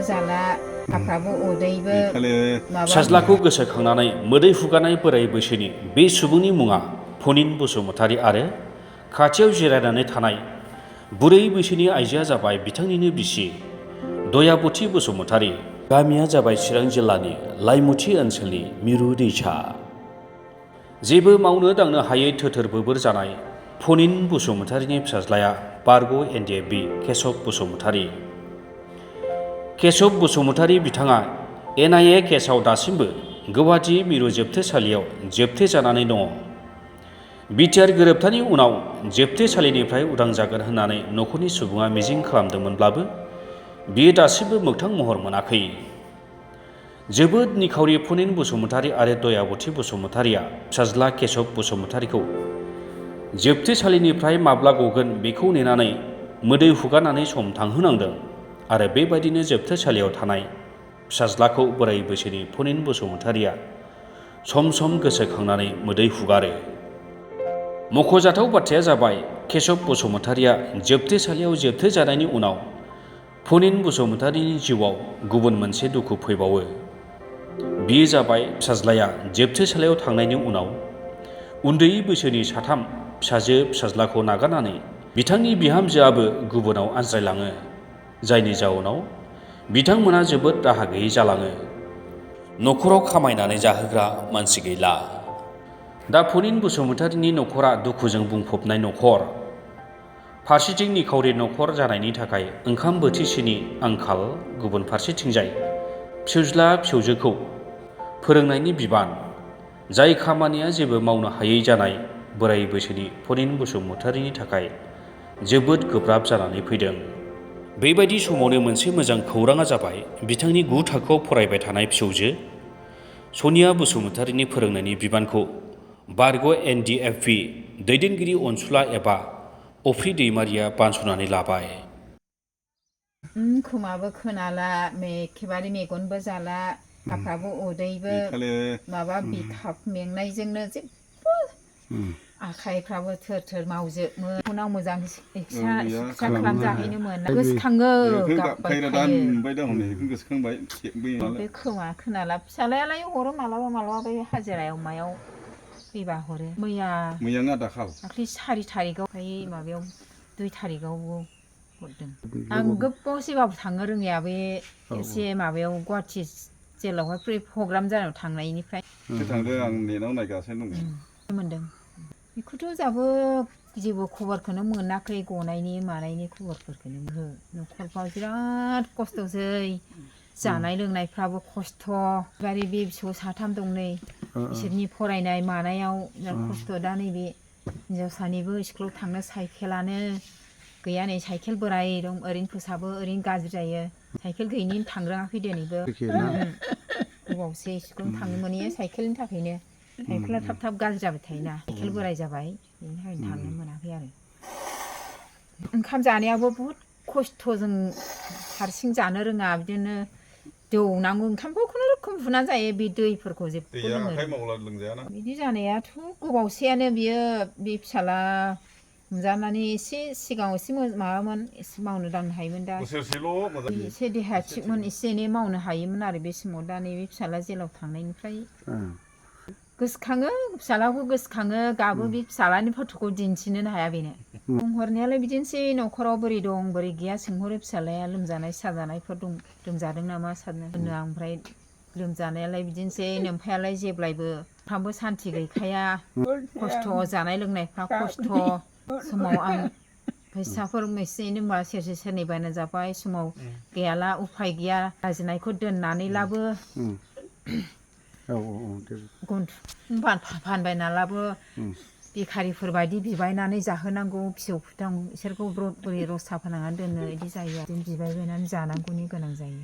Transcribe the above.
जाला हाफ्राबो उदैबो फिसाज्लाखौ गोसोखांनानै मोदै हुगानाय बोराय बैसोनि बे सुबुंनि मुङा फनिन बसुमतारी आरो खाथियाव जिरायनानै थानाय बुरै बैसोनि आइजोआ जाबाय बिथांनिनो बिसि दयाबती बसुमतारी। गामिया जाबाय चिरां जिल्लानि लाइमुथि ओनसोलनि मिरु दैसा। जेबो मावनो दांनो हायै थोथोर बोबोर जानाय फनिन बसुमतारीनि फिसाज्लाया बारग' NDFB केशव बसुमतारी। केशव बसुमतारी बिथाङा NIA केसआव दासिमबो गुवाहाटी मिरु जोबथेसालियाव जोबथेजानानै दङ। बिटिआर गोरोबथानि उनाव जोबथेसालिनिफ्राय उदां जागोन होननानै न'खरनि सुबुङा मिजिं खालामदोंमोनब्लाबो बियो दासिमबो मोगथां महर मोनाखै। जोबोद निखावरि फनिन बसुमतारी आरो दयाबती बसुमतारीया फिसाज्ला केशव बसुमतारीखौ जोबथेसालिनिफ्राय माब्ला गगोन बेखौ नेनानै मोदै हुगारनानै सम थांहोनांदों आरो बेबायदिनो जोबथेसालियाव थानाय फिसाज्लाखौ बोराय बैसोनि फनिन बसुमतारीया सम सम गोसोखांनानै मोदै हुगारो। मख'जाथाव बाथ्राया जाबाय केशव बसुमतारीया जोबथेसालियाव जोबथेजानायनि उनाव फनिन बसुमतारीनि जिउआव गुबुन मोनसे दुखु फैबावो। बेयो जाबाय फिसाज्लाया जोबथेसालियाव थांनायनि उनाव उन्दै बैसोनि साथाम फिसाजो फिसाज्लाखौ नागारनानै बिथांनि बिहामजोआबो गुबुनाव आनज्रायलाङो, जायनि जाउनाव बिथांमोना जोबोद राहा गैयै जालाङो। न'खराव खामायनानै जाहोग्रा मानसि गैला। दा फनिन बसुमतारीनि न'खरा दुखुजों बुंफबनाय न'खर। फारसेथिं निखावरि न'खर जानायनि थाखाय ओंखाम बोथिसेनि आंखाल, गुबुन फारसेथिंजाय फिसाज्ला फिसौजोखौ फोरोंनायनि बिबान, जाय खामानिया जेबो मावनो हायै जानाय बोराय बैसोनि फनिन बसुमतारीनि थाखाय जोबोद गोब्राब जानानै फैदों। बेबायदि समावनो मोनसे मोजां खौराङा जाबाय बिथांनि 9 थाखोआव फरायबाय थानाय फिसौजो सनिया बसुमतारीनि फोरोंनायनि बिबानखौ बारग' NDFB दैदेनगिरि अनसुला एबा अफ्रि दैमारिया बानस'नानै लाबाय। खोमाबो खोनाला एखेबारे मेगनबो जाला हाफ्राबो उदैबो माबा बिखाब मेंनायजोंनो जेबो आखाइफ्राबो थोर थोर मावजोबो। उनाव मोजां सिकित्सा खालामजाहैनो मोना। गोसोखाङो गाबबाय थायो। बे खोमा खोनाला फिसालायालाय हरो मालाबा मालाबा बे हाजिरायाव मायाव फैबा हरो। मैया दाख्लै 4 थारिखआव माबायाव 2 थारिखआवबो हरदों। आं गोबाव सिगाङाव थांनो रोङिया बे एसे माबायाव गुवाहाटि जेलावहाय प्रग्राम जानायाव थांनायनिफ्राय थांदों। आं नेटआव नायगासिनो दं मोनदों। बेखौथ' जाबो जेबो खबरखौनो मोनाखै, गनायनि मानायनि खबरफोरखौनो। न'खरफ्राव बिराद खस्थ'सै, जानाय लोंनायफ्राबो खस्थ'। बे फिसौ साथाम दं नै, बिसोरनि फरायनाय मानायाव बिराद खस्थ'। दा नैबे हिनजावसानिबो स्कुलाव थांनो साइकेलानो गैया, नै साइकेल बोराय दं, ओरैनो फोसाबो ओरैनो गाज्रि जायो। साइकेल गैयिनि थांरोङाखै दिनैबो। गोबावसै स्कुल थांनो मोनैया साइकेलनि थाखायनो। साइकेला थाब थाब गाज्रि जाबाय थायोना, साइकेल बोराय जाबाय, बेनि थाखायनो थांनो मोनाखै आरो। ओंखाम जानायाबो बुहुद खस्थ', जों हारसिं जानो रोङा, बिदिनो दौनांगौ। ओंखामखौ खुनुरुखुम हुना जायो, बे दैफोरखौ जेबो लोङो। बिदि जानायाथ' गोबावसैयानो। बियो बे फिसाला हमजानानै एसे सिगाङाव एसे माबामोन, एसे मावनो दांनो हायोमोन। दा एसे देहाया थिगमोन, एसे एनै मावनो हायोमोन आरो बे समाव। दा नैबे फिसाला जेलाव थांनायनिफ्राय गोसोखाङो, फिसालाखौ गोसोखाङो, गाबो। बे फिसालानि फट'खौ दिन्थिनोनो हाया बेनो। बुंहरनायालाय बिदिनोसै, न'खराव बोरै दं बोरै गैया सोंहरो। फिसालाया लोमजानाय साजानायफोर दं, लोमजादों नामा सानो होनो आं। ओमफ्राय लोमजानायालाय बिदिनोसै, नोमफायालाय जेब्लायबो फ्रामबो सान्थि गैखाया, खस्थ', जानाय लोंनायफ्रा खस्थ'। समाव आं फैसाफोर एसे एनै होनबा सेरसे सेरनै बायना जाबाय, समाव गैयाला उफाय गैया, लाजिनायखौ दोननानैलाबो फानबायनालाबो बेखारिफोर बायदि बिबायनानै जाहोनांगौ। फिसौ बिसोरखौ बोरै रसा फोनांनानै दोननो, बिदि जायो। बिदिनो बिबायबायनानै जानांगौनि गोनां जायो।